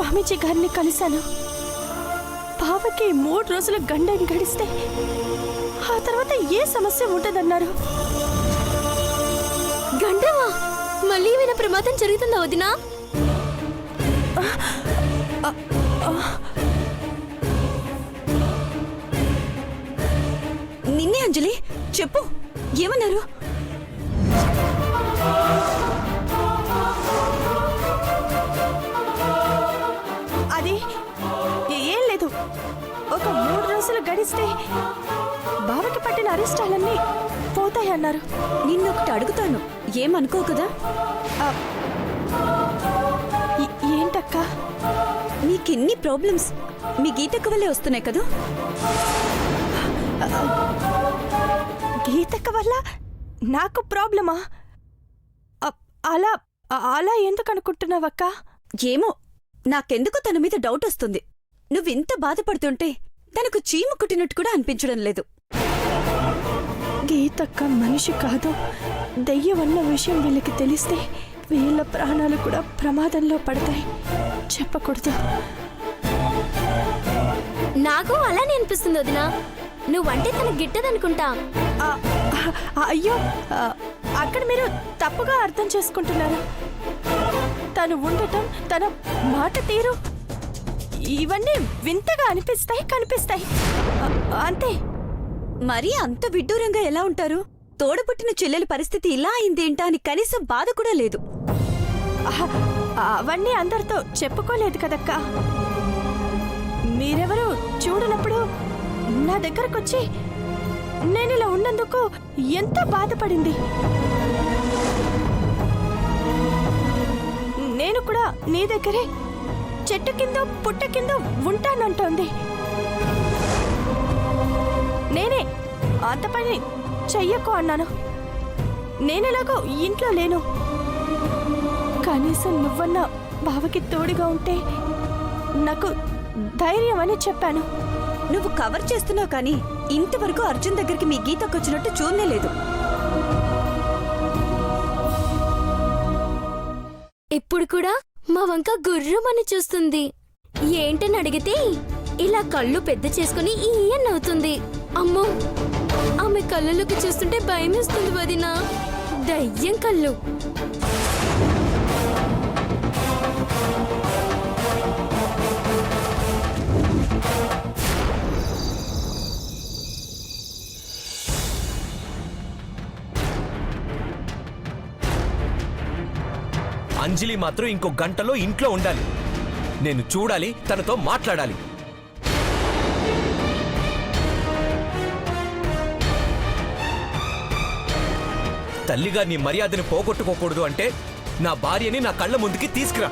స్వామీజీ గారిని కలిశాను. బావకి 3 రోజుల గండం గడిస్తే ఆ తర్వాత ఏ సమస్య ఉంటదన్నారు. గండమా? మళ్ళీ ఏమైనా ప్రమాదం జరుగుతుందా వదినా? నిన్నే అంజలి, చెప్పు ఏమన్నారు? అది ఏం లేదు. ఒక 3 రోజులు గడిస్తే బావకి పట్టిన అరిష్టాలన్నీ పోతాయన్నారు. నిన్నొకటి అడుగుతాను, ఏమనుకో కదా? ఏంటక్క? నీకిన్ని ప్రాబ్లమ్స్ మీ గీతక్క వల్లే వస్తున్నాయి కదా? గీతక్క వల్ల నాకు ప్రాబ్లమా? అలా అలా ఎందుకు అనుకుంటున్నావక్క? ఏమో, నాకెందుకు తన మీద డౌట్ వస్తుంది. నువ్వింత బాధపడుతుంటే తనకు చీము కుట్టినట్టు కూడా అనిపించడం లేదు. గీతక్క మనిషి కాదు, దెయ్యమన్న విషయం వీళ్ళకి తెలిస్తే వీళ్ళ ప్రాణాలు కూడా ప్రమాదంలో పడతాయి. చెప్పకూడదు. నాకు అలానే అనిపిస్తుంది వదినా. నువ్వంటే తనకు గిట్టదనుకుంటా. అయ్యో, అక్కడ మీరు తప్పుగా అర్థం చేసుకుంటున్నారు. తను ఉండటం, తన మాట తీరు ఇవన్నీ వింతగా అనిపిస్తాయి, కనిపిస్తాయి అంతే. మరీ అంత విడ్డూరంగా ఎలా ఉంటారు? తోడబుట్టిన చెల్లెలి పరిస్థితి ఇలా అయిందేంటా అని కనీసం బాధ కూడా లేదు. అవన్నీ అందరితో చెప్పుకోలేదు కదక్కా. మీరెవరు చూడనప్పుడు నా దగ్గరకొచ్చి నేనిలా ఉన్నందుకు ఎంతో బాధపడింది. నేను కూడా నీ దగ్గరే చెట్టు కింద పుట్ట కింద ఉంటానంటోంది. నేనే అంత పని చెయ్యకు అన్నాను. నేనెలాగో ఇంట్లో లేను. కనీసం నువ్వన్నా బావకి తోడుగా ఉంటే నాకు ధైర్యం అని చెప్పాను. నువ్వు కవర్ చేస్తున్నావు కానీ ఇంతవరకు అర్జున్ దగ్గరికి మీ గీతకొచ్చినట్టు చూడనే లేదు. ఇప్పుడు కూడా మా వంక గుర్రమని చూస్తుంది. ఏంటని అడిగితే ఇలా కళ్ళు పెద్ద చేసుకుని ఈయన్నవుతుంది. అమ్మో, ఆమె కళ్ళలోకి చూస్తుంటే భయమేస్తుంది వదినా. దయ్యం కళ్ళు. అంజలి మాత్రం ఇంకో గంటలో ఇంట్లో ఉండాలి. నేను చూడాలి, తనతో మాట్లాడాలి. తల్లిగా నీ మర్యాదని పోగొట్టుకోకూడదు అంటే నా భార్యని నా కళ్ళ ముందుకి తీసుకురా.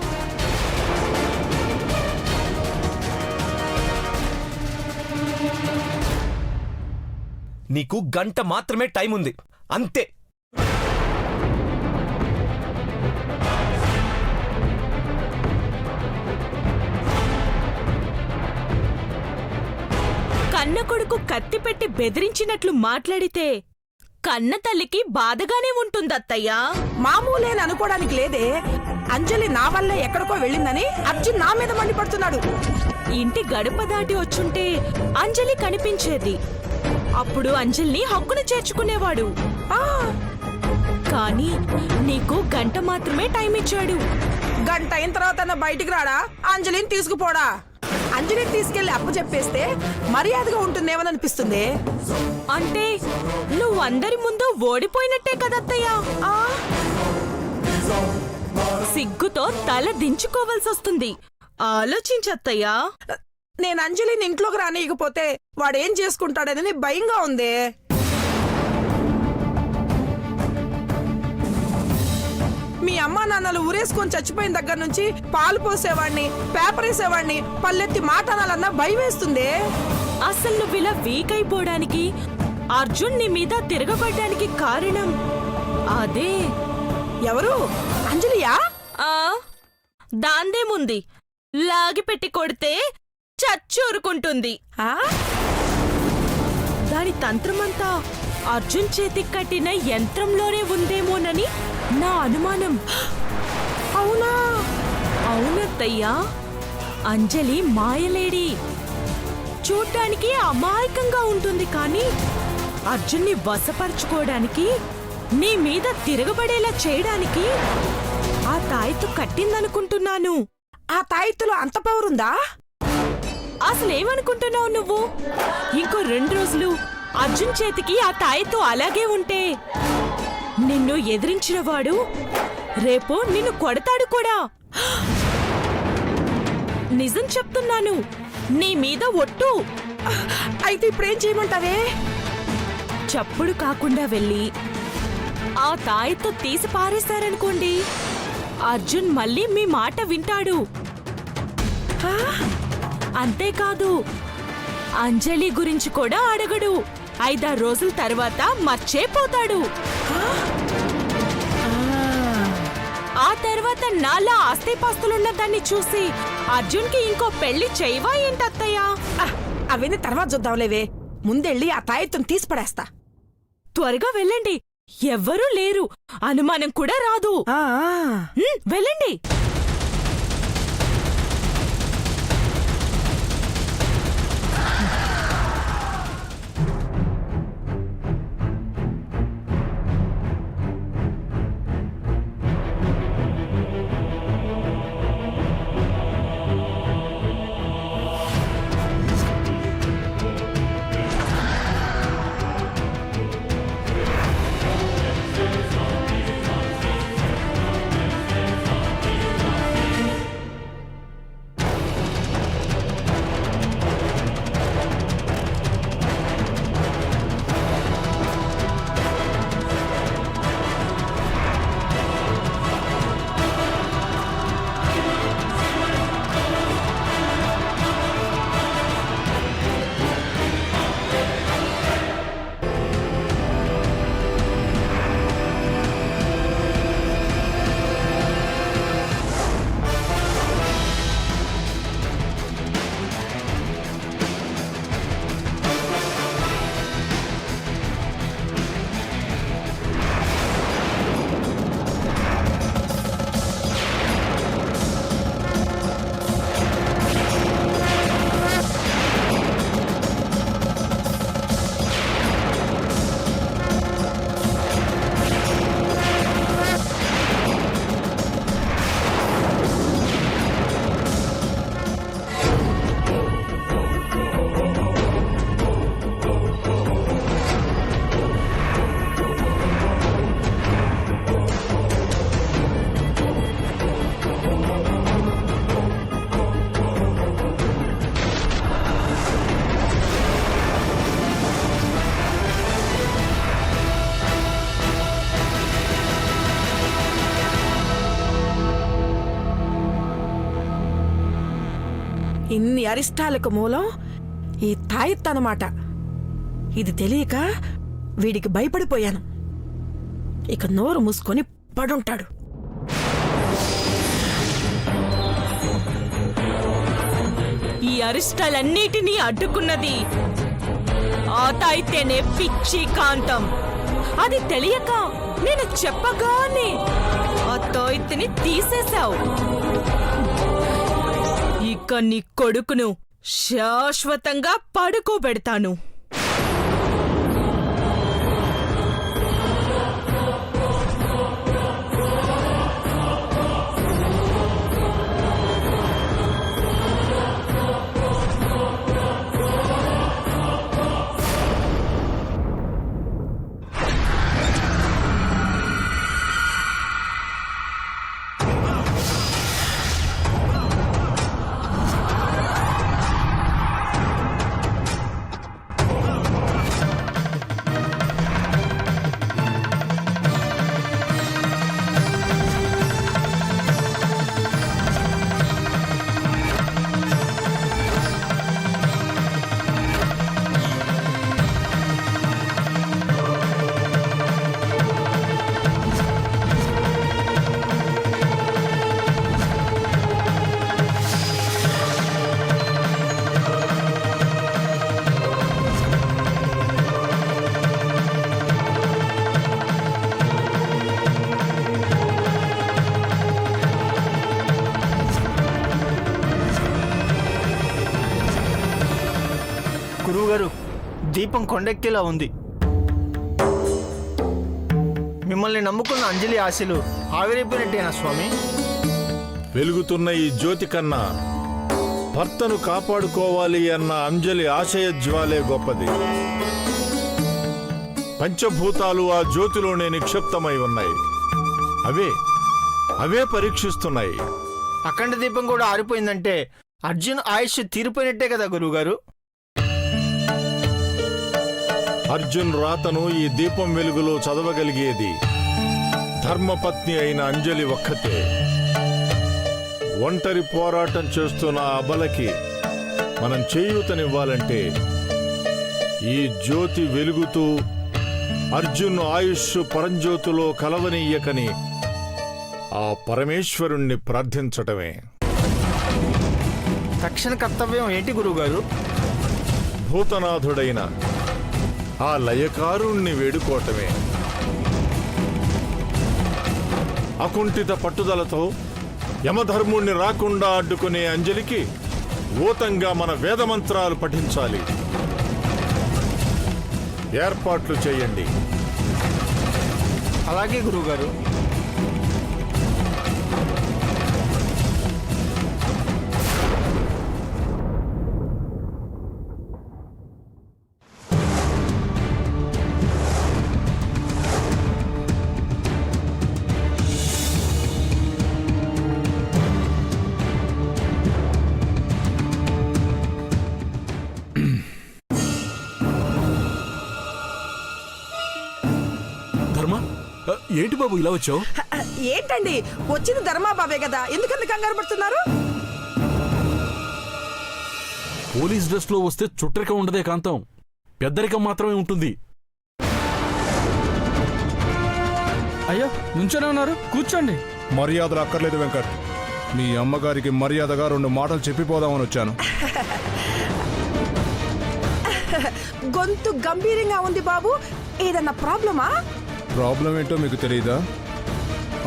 నీకు గంట మాత్రమే టైం ఉంది, అంతే. కన్న కొడుకు కత్తి పెట్టి బెదిరించినట్లు మాట్లాడితే కన్న తల్లికి బాధగానే ఉంటుందత్తయ్యా. మామూలేని అనుకోవడానికి లేదే. అంజలి నా వల్ల ఎక్కడికో వెళ్ళిందని అర్జున్ నా మీద మండిపడుతున్నాడు. ఇంటి గడప దాటి వచ్చుంటే అంజలి కనిపించేది. అప్పుడు అంజలిని హక్కును చేర్చుకునేవాడు. కానీ నీకు గంట మాత్రమే టైం ఇచ్చాడు. గంట అయిన తర్వాత బయటికి రాడా, అంజలిని తీసుకుపోడా? అంజలిని తీసుకెళ్లి అప్పు చెప్పేస్తే మర్యాదగా ఉంటుందేమని అనిపిస్తుంది. అంటే నువ్వందరి ముందు ఓడిపోయినట్టే కదత్తయ్యా. సిగ్గుతో తల దించుకోవాల్సి వస్తుంది. ఆలోచించత్తయ్యా. నేను అంజలిని ఇంట్లోకి రానియకపోతే వాడేం చేసుకుంటాడని భయంగా ఉంది. మీ అమ్మా నాన్నలు ఊరేసుకొని చచ్చిపోయిన దగ్గర నుంచి పాలు పోసేవాడిని, పేపర్ వేసేవాడిని, పల్లెత్తి మాటనాలన్నా భయం వేస్తుంది. అసలు నువ్వు ఇలా వీక్ అయిపోవడానికి, అర్జున్ నీ మీద తిరగబడ్డానికి కారణం అదే. ఎవరు? అంజలియా? దాందేముంది, లాగిపెట్టి కొడితే చచ్చూరుకుంటుంది. దాని తంత్రమంతా అర్జున్ చేతికి కట్టిన యంత్రంలోనే ఉందేమోనని నా అనుమానం. అవునా? అవునత్తయ్యా. అంజలి మాయలేడి. చూడ్డానికి అమాయకంగా ఉంటుంది కానీ అర్జున్ని వశపరుచుకోవడానికి, నీ మీద తిరగబడేలా చేయడానికి ఆ తాయెత్తు కట్టిందనుకుంటున్నాను. ఆ తాయెత్తులో అంత పవర్ ఉందా? అసలేమనుకుంటున్నావు నువ్వు? ఇంకో 2 రోజులు అర్జున్ చేతికి ఆ తాయెత్తు అలాగే ఉంటే నిన్ను ఎదిరించినవాడు రేపు నిన్ను కొడతాడు కూడా. నిజం చెప్తున్నాను, నీ మీద ఒట్టు. అయితే ఇప్పుడేం చేయమంటావే? చప్పుడు కాకుండా వెళ్ళి ఆ తాయెత్తు తీసి పారేశారనుకోండి, అర్జున్ మళ్ళీ మీ మాట వింటాడు. అంతేకాదు, అంజలి గురించి కూడా అడగడు. 5-6 రోజుల తర్వాత మర్చేపోతాడు. ఆ తర్వాత నాలా ఆస్తిపాస్తులున్న దాన్ని చూసి అర్జున్కి ఇంకో పెళ్లి చేయవా ఏంటత్తయ్యా? అవన్నీ తర్వాత చూద్దాంలేవే, ముందెళ్ళి ఆ తాయెత్తును తీసి పడేస్తా. త్వరగా వెళ్ళండి, ఎవ్వరూ లేరు, అనుమానం కూడా రాదు. వెళ్ళండి. ఇన్ని అరిష్టాలకు మూలం ఈ తాయెత్తు అన్నమాట. ఇది తెలియక వీడికి భయపడిపోయాను. ఇక నోరు మూసుకొని పడుంటాడు. ఈ అరిష్టాలన్నిటినీ అడ్డుకున్నది ఆ తాయితేనే పిచ్చి కాంతం. అది తెలియక నేను చెప్పగానే ఆ తాయితని తీసేశావు. ఇక నీ కొడుకును శాశ్వతంగా పడుకోబెడతాను. గురువుగారు, దీపం కొండెక్కేలా ఉంది. మిమ్మల్ని నమ్ముకున్న అంజలి ఆశలు ఆవిరైపోయినట్టేనా స్వామి? వెలుగుతున్న ఈ జ్యోతి కన్నా భర్తను కాపాడుకోవాలి అన్న అంజలి ఆశయ జ్వాలే గొప్పది. పంచభూతాలు ఆ జ్యోతిలోనే నిక్షిప్తమై ఉన్నాయి. అవే పరీక్షిస్తున్నాయి. అఖండ దీపం కూడా ఆరిపోయిందంటే అర్జున్ ఆయుష్ తీరిపోయినట్టే కదా గురువుగారు? అర్జున్ రాతను ఈ దీపం వెలుగులో చదవగలిగేది ధర్మపత్ని అయిన అంజలి ఒక్కతే. ఒంటరి పోరాటం చేస్తున్న అబలకి మనం చేయూతనివ్వాలంటే ఈ జ్యోతి వెలుగుతూ అర్జున్ ఆయుష్ పరంజ్యోతిలో కలవనీయకని ఆ పరమేశ్వరుణ్ణి ప్రార్థించటమే. తక్షణ కర్తవ్యం ఏంటి గురువుగారు? భూతనాథుడైన ఆ లయకారుణ్ణి వేడుకోవటమే. అకుంఠిత పట్టుదలతో యమధర్ముణ్ణి రాకుండా అడ్డుకునే అంజలికి ఊతంగా మన వేదమంత్రాలు పఠించాలి. ఏర్పాట్లు చేయండి. అలాగే గురువుగారు. ఏంటి బాబు ఇలా వచ్చావు? ఏంటండి, వచ్చింది ధర్మాబాబే కదా, ఎందుకంత కంగారు పడుతున్నారు? పోలీస్ డ్రెస్ లో వస్తే చుట్టరికం ఉండదే కాంతం, పెద్దరికం మాత్రమే ఉంటుంది. అయ్యో నుంచోనే ఉన్నారు, కూర్చోండి. మర్యాదలు అక్కర్లేదు వెంకట్. మీ అమ్మగారికి మర్యాదగా 2 మాటలు చెప్పిపోదామని వచ్చాను. గొంతు గంభీరంగా ఉంది బాబు, ఏదన్నా ప్రాబ్లమా? ప్రాబ్లం ఏంటో మీకు తెలియదా?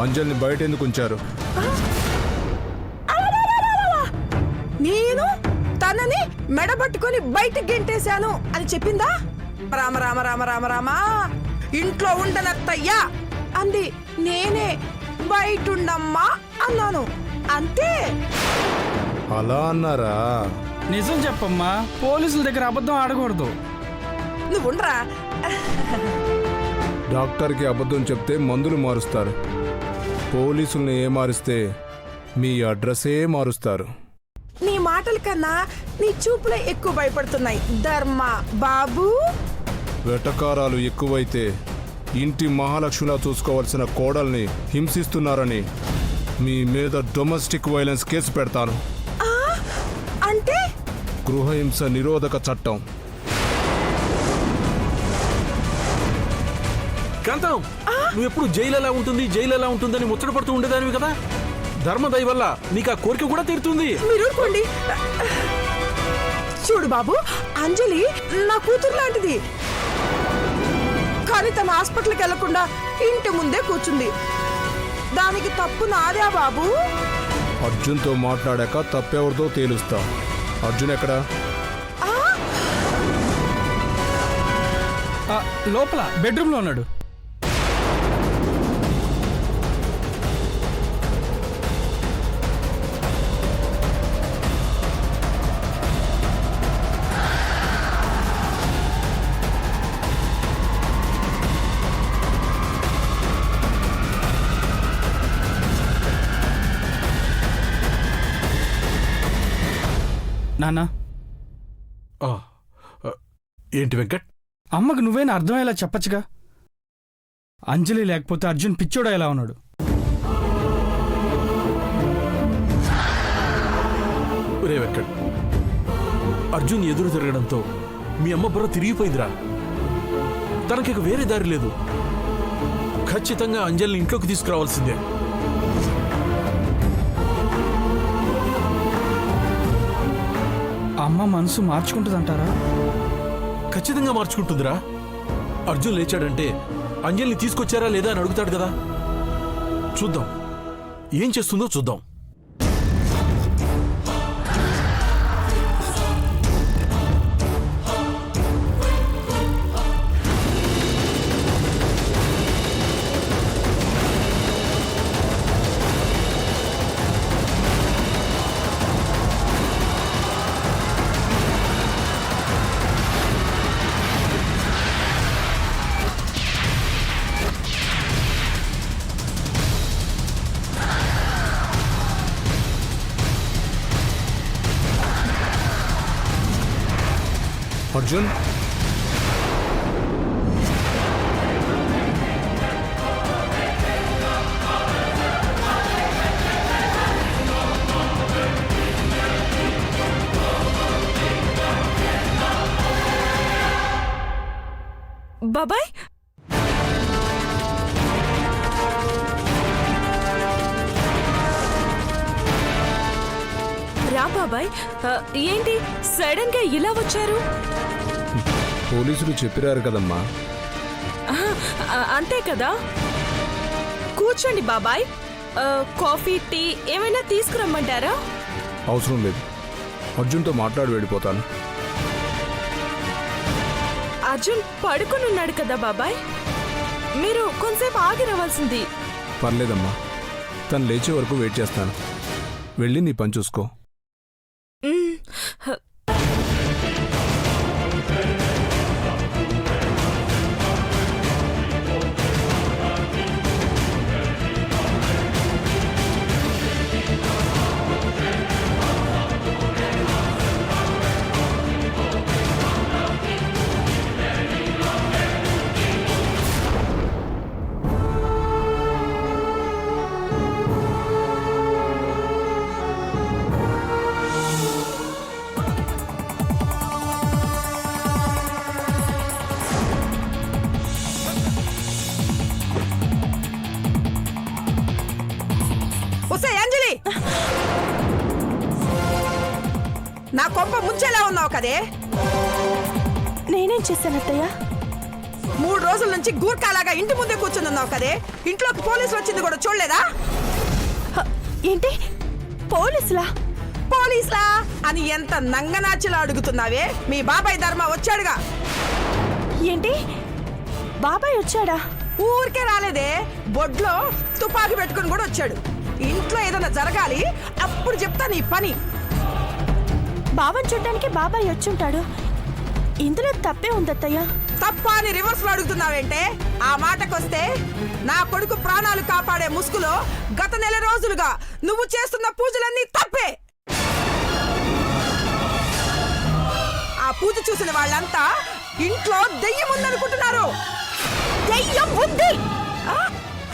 అంజలిని బయట ఎందుకు ఉంచారు? నేను తనని మెడబట్టుకొని బయటకు గెంటేశాను అని చెప్పిందా? రామ రామ రామ రామ రామ, ఇంట్లో ఉండనత్తయ్యా అంది. నేనే బయటుండమ్మా అన్నాను, అంతే. అలా అన్నారా? నిజం చెప్పమ్మా, పోలీసుల దగ్గర అబద్ధం ఆడకూడదు. నువ్వు ఉండరా. డాక్టర్కి అబద్ధం చెప్తే మందులు మారుస్తారు. పోలీసుల్ని ఏ మారిస్తే మీ అడ్రస్సే మారుస్తారు. నీ మాటల కన్నా నీ చూపులే ఎక్కువ భయపడుతున్నాయి ధర్మ బాబు. వెటకారాలు ఎక్కువైతే ఇంటి మహాలక్ష్మిలా చూసుకోవాల్సిన కోడల్ని హింసిస్తున్నారని మీ మీద డొమెస్టిక్ వైలెన్స్ కేసు పెడతాను. అంటే గృహహింస నిరోధక చట్టం. కాంతం, నువ్వు ఎప్పుడు జైలు ఎలా ఉంటుంది జైలు ఎలా ఉంటుందని ముచ్చట పడుతూ ఉండేదానివి కదా. ధర్మదయ వల్ల నీకు ఆ కోరిక కూడా తీరుతుంది. మీరు ఊరుకోండి. చూడు బాబు, అంజలి నా కూతురు లాంటిది, కానీ తన హాస్పిటల్కి వెళ్లకుండా ఇంటి ముందే కూర్చుంది. దానికి తప్పు నాదే బాబు. అర్జున్తో మాట్లాడాక తప్పెవరితో తేలుస్తా. అర్జున్ ఎక్కడా? లోపల బెడ్రూమ్లో ఉన్నాడు. నాన్న. ఏంటి వెంకట్? అమ్మకు నువ్వేనా అర్థమయ్యేలా చెప్పచ్చుగా. అంజలి లేకపోతే అర్జున్ పిచ్చోడా ఎలా ఉన్నాడు? రే వెంకట్, అర్జున్ ఎదురు తిరగడంతో మీ అమ్మ బుర్ర తిరిగిపోయిందిరా. తనకిక వేరే దారి లేదు. ఖచ్చితంగా అంజలిని ఇంట్లోకి తీసుకురావాల్సిందే. అమ్మ మనసు మార్చుకుంటుందంటారా? ఖచ్చితంగా మార్చుకుంటుందిరా. అర్జున్ లేచాడంటే అంజలిని తీసుకొచ్చారా లేదా అని అడుగుతాడు కదా. చూద్దాం, ఏం చేస్తుందో చూద్దాం. అర్జున్ బాబాయ్ రా బాబాయ్. ఏంటి సడన్ గా ఇలా వచ్చారు? పోలీసులు చెప్పిరారు కదమ్మా. అంతే కదా. కూర్చోండి బాబాయ్. కాఫీ టీ ఏమైనా తీసుకురమ్మంటారా? అవసరం లేదు, అర్జున్తో మాట్లాడి వెళ్ళిపోతాను. అర్జున్ పడుకుని ఉన్నాడు కదా బాబాయ్, మీరు కొంతసేపు ఆగి రావాల్సింది. పర్లేదమ్మా, తను లేచే వరకు వెయిట్ చేస్తాను. వెళ్ళి నీ పని చూసుకో. ఒసే అంజలి, నా కొంప ముంచేలా ఉన్నావు కదే. నేనేం చేశాను అత్తయ్య? 3 రోజుల నుంచి గూర్ఖాలాగా ఇంటి ముందే కూర్చుని ఉన్నావు కదే. ఇంట్లోకి పోలీసులు వచ్చింది కూడా చూడలేదా? ఏంటి పోలీసులా? పోలీసులా అని ఎంత నంగనాచిలా అడుగుతున్నావే? మీ బాబాయ్ ధర్మ వచ్చాడుగా. ఏంటి బాబాయ్ వచ్చాడా? ఊరికే రాలేదే, బొడ్లో తుపాకీ పెట్టుకుని కూడా వచ్చాడు. ఇంట్లో ఏదైనా జరగాలి, అప్పుడు చెప్తా నీ పని. బావని చూడ్డానికి బాబాయ్ వచ్చుంటాడు, ఇందులో తప్పే ఉందత్తయ్య. తప్ప అని రివర్స్ లో అడుగుతున్నావేంటే? ఆ మాటకొస్తే నా కొడుకు ప్రాణాలు కాపాడే ముసుగులో గత 1 నెల రోజులుగా నువ్వు చేస్తున్న పూజలన్నీ తప్పే. ఆ పూజ చూసిన వాళ్ళంతా ఇంట్లో దెయ్యం ఉందనుకుంటున్నారు. దెయ్యం ఉంది,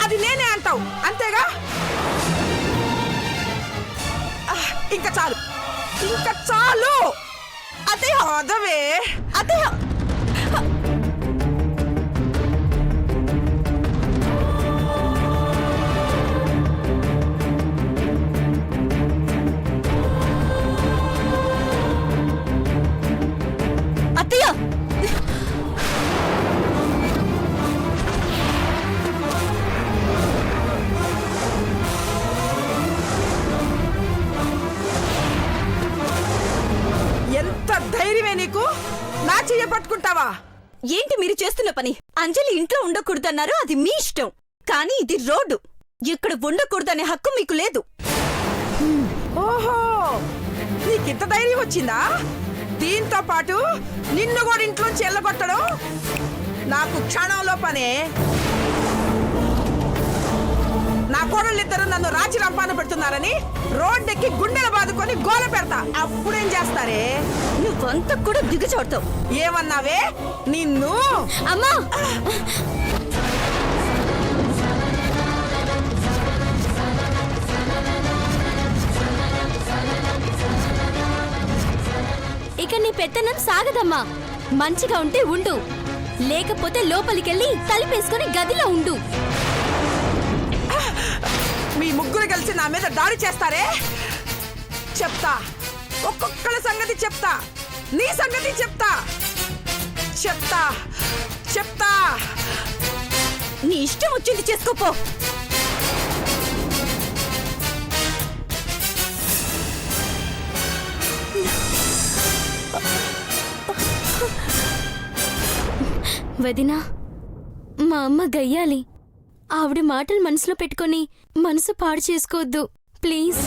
అది నేనే అంటావు అంతేగా? ఇంకా చాలు, ఇంకా చాలు. అదే అదవే అదే. అత్తయ్య, ఎంత ధైర్యమే నీకు? నా చెయ్య పట్టుకుంటావా? ఏంటి మీరు చేస్తున్న పని? అంజలి ఇంట్లో ఉండకూడదన్నారు, అది మీ ఇష్టం. కానీ ఇది రోడ్డు, ఇక్కడ ఉండకూడదనే హక్కు మీకు లేదు. ఓహో, నీకింత ధైర్యం వచ్చిందా? దీంతో పాటు నిన్ను కూడా ఇంట్లోంచి ఎల్లగొట్టడం నాకు క్షణంలో పనే. నా కోడళ్ళిద్దరు నన్ను రాచి రంపాన పెడుతున్నారని రోడ్డెక్కి గుండెలు బాదుకొని గోల పెడతా. అప్పుడేం చేస్తారే? నువ్వంతా కూడా దిగజాడుతావు. ఏమన్నావే? నిన్ను అమ్మా! ఇక నీ పెత్తనం సాగదమ్మా. మంచిగా ఉంటే ఉండు, లేకపోతే లోపలికెళ్ళి తలుపేసుకొని గదిలో ఉండు. మీ ముగ్గురు కలిసి నా మీద దాడి చేస్తారే? చెప్తా, ఒక్కొక్కల సంగతి చెప్తా. నీ సంగతి చెప్తా, చెప్తా చెప్తా. నీ ఇష్టం వచ్చింది చేసుకోపో. వదినా, మా అమ్మ గయ్యాలి. ఆవిడ మాటలు మనసులో పెట్టుకొని మనసు పాడు చేసుకోవద్దు ప్లీజ్.